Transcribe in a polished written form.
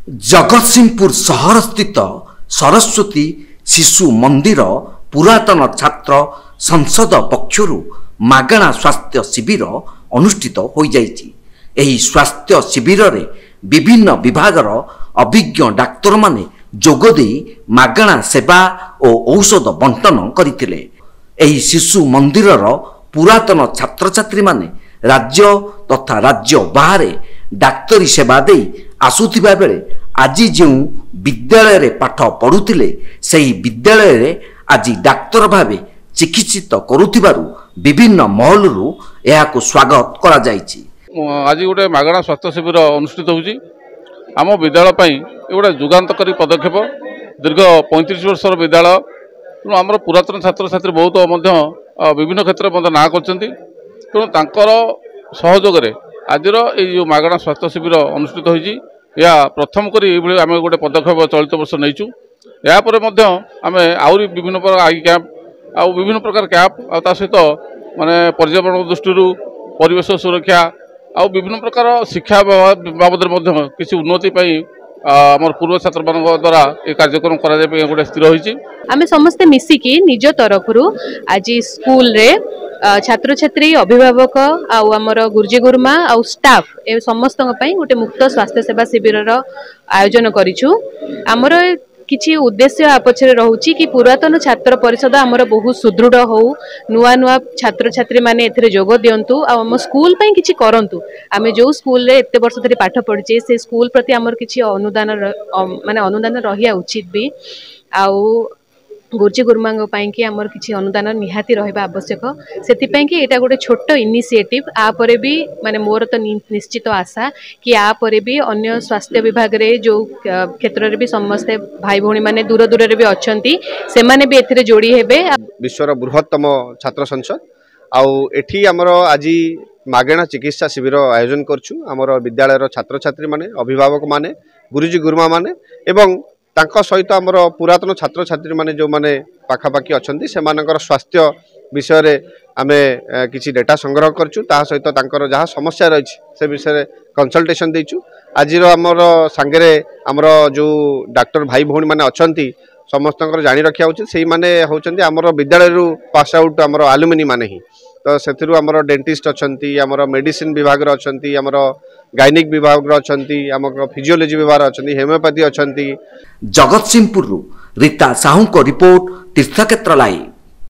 जगतसिंहपुर सहर स्थित सरस्वती शिशु मंदिर पुरातन छात्र संसद पक्षर मागणा स्वास्थ्य शिविर अनुष्ठित हो जाइछि। एही स्वास्थ्य शिविर रे विभिन्न विभागर अभिज्ञ डाक्तर माने जोगदे मागणा सेवा और औषध बंटन करथिले। एही शिशु मंदिर पुरातन छात्र छात्री माने राज्य तथा राज्य बाहर डाक्तरी सेवा दे आसुथिबा बेले आज जो विद्यालय रे पाठ पढ़ुथिले सेही विद्यालय रे आज डाक्तर भावे चिकित्सित करुथिबारु विभिन्न महलरू एहाको स्वागत करा जायछि। आज गोटे मागणा स्वास्थ्य शिविर अनुष्ठित होउछि। आम विद्यालय पई गोटे जुगान्तकारी पदक्षेप। दीर्घ 35 वर्षर विद्यालय तेणु आमर पुरातन छात्र छात्री बहुत विभिन्न क्षेत्र में ना करछन्ति। तेणु तांकर सहयोग रे आजिर यो मागणा स्वास्थ्य शिविर अनुष्ठित होइछि। या प्रथम करी आम गोटे पदक्षेप चलित वर्ष नहींचु। यापर आम आहरी विभिन्न प्रकार आई कैंप आ विभिन्न प्रकार कैंप आ सहित माने पर्यावरण दृष्टि परिवेश सुरक्षा आ विभिन्न प्रकार शिक्षा बाबद किसी उन्नति आमर पूर्व छात्र मान द्वारा ये कार्यक्रम करा गोटे स्थिर होइछि। आमे समस्ते मिसिकी निज तरफ आज स्कूल रे छात्र छात्री अभिभावक आमर गुरुजी गुरुमा आ स्टाफ ए समस्त गोटे मुक्त स्वास्थ्य सेवा शिविर आयोजन करिछु। आमर किछि उद्देश्य आपछरे रहुछि कि पुरातन छात्र परिषद आमर बहुत सुदृढ़ हो, नुआ नुआ छात्र छात्री माने एथरे जोग दियंतु आ हम स्कूल पई किछि करंतु। आमे जो स्कूल रे एते वर्ष धरि पाठ पढिचे से स्कूल प्रति आमर किछि अनुदान माने अनुदान रहिया उचित भी आ गुरुजी गुरुमांग पई कि आमर किछि अनुदान निहाती रहबा आवश्यक। सेति पई कि एटा गोटे छोट इनिशिएटिव आ परे भी माने मोर तो निश्चित आशा कि आ परे भी अन्य स्वास्थ्य विभाग रे जो क्षेत्र रे भी समस्त भाई भौणी माने दूर दूर रे भी अछंती से माने भी एथिरे जोड़ी हेबे। विश्वर बृहत्तम छात्र संसद आउ एठी आमर आज मागणा चिकित्सा शिविर आयोजन करछु। आमर विद्यालय रो छात्र छात्री माने अभिभावक माने गुरुजी गुरुमा माने एवं तांका सहित आमर पुरातन छात्र छात्री माने जो माने पाखापाखी अछंती से मानकर स्वास्थ्य विषय रे आमे किछि डेटा संग्रह करछु। ता सहित तांकर जहाँ समस्या रही से विषय कंसल्टेशन देइछु। आज आमर सांगरे आमर जो डॉक्टर भाई भौणी माने अछंती समस्तंकर जानि रखिया उचित। सेही माने होचंती आमर विद्यालय रु पास आउट आमर एलुमिनी माने ही तो सेथिरु आमर डेंटिस्ट अछंती, आमर मेडिसिन विभाग रे अछंती, आमर गायनिक विभाग रे अछंती, आमर फिजियोलॉजी विभाग रे अछंती, हेमियोपैथी अछंती। जगतसिंहपुर रीता साहू को रिपोर्ट तीर्थक्षेत्र लाइव।